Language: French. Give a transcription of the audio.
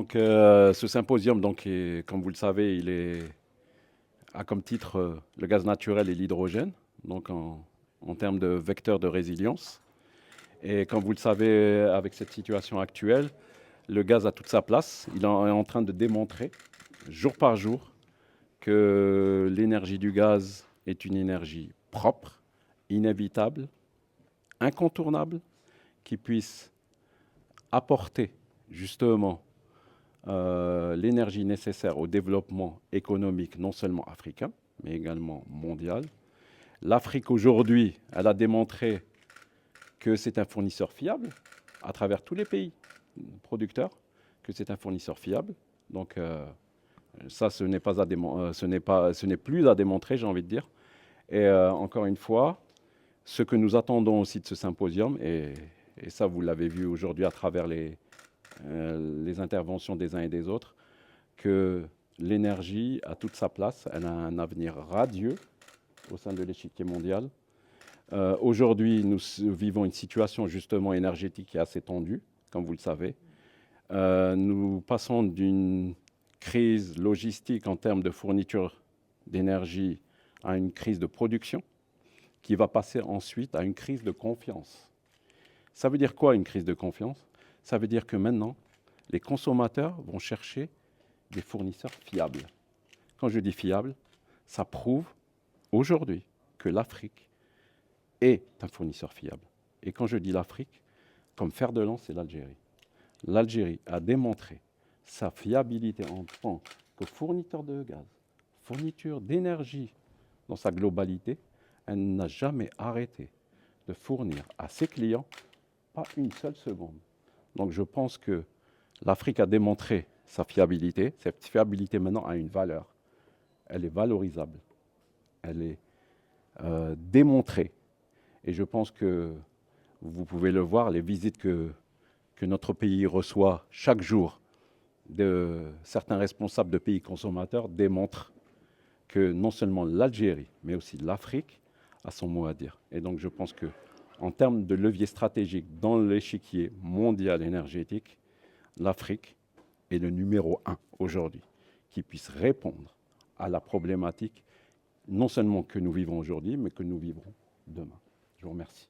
Donc, ce symposium, donc, comme vous le savez, a comme titre le gaz naturel et l'hydrogène, donc en termes de vecteur de résilience. Et comme vous le savez, avec cette situation actuelle, le gaz a toute sa place. Il est en train de démontrer, jour par jour, que l'énergie du gaz est une énergie propre, inévitable, incontournable, qui puisse apporter justement l'énergie nécessaire au développement économique, non seulement africain, mais également mondial. L'Afrique aujourd'hui, elle a démontré que c'est un fournisseur fiable à travers tous les pays producteurs, que c'est un fournisseur fiable. Donc ça, ce n'est plus à démontrer, j'ai envie de dire. Et encore une fois, ce que nous attendons aussi de ce symposium, et ça vous l'avez vu aujourd'hui à travers les interventions des uns et des autres, que l'énergie a toute sa place, elle a un avenir radieux au sein de l'échiquier mondial. Aujourd'hui, nous vivons une situation justement énergétique qui est assez tendue, comme vous le savez. Nous passons d'une crise logistique en termes de fourniture d'énergie à une crise de production, qui va passer ensuite à une crise de confiance. Ça veut dire quoi, une crise de confiance? Ça veut dire que maintenant, les consommateurs vont chercher des fournisseurs fiables. Quand je dis fiable, ça prouve aujourd'hui que l'Afrique est un fournisseur fiable. Et quand je dis l'Afrique, comme fer de lance, c'est l'Algérie. L'Algérie a démontré sa fiabilité en tant que fournisseur de gaz, fourniture d'énergie dans sa globalité. Elle n'a jamais arrêté de fournir à ses clients, pas une seule seconde. Donc je pense que l'Afrique a démontré sa fiabilité. Cette fiabilité maintenant a une valeur. Elle est valorisable. Elle est démontrée. Et je pense que vous pouvez le voir, les visites que notre pays reçoit chaque jour de certains responsables de pays consommateurs démontrent que non seulement l'Algérie, mais aussi l'Afrique a son mot à dire. Et donc je pense que en termes de levier stratégique dans l'échiquier mondial énergétique, l'Afrique est le numéro 1 aujourd'hui, qui puisse répondre à la problématique non seulement que nous vivons aujourd'hui, mais que nous vivrons demain. Je vous remercie.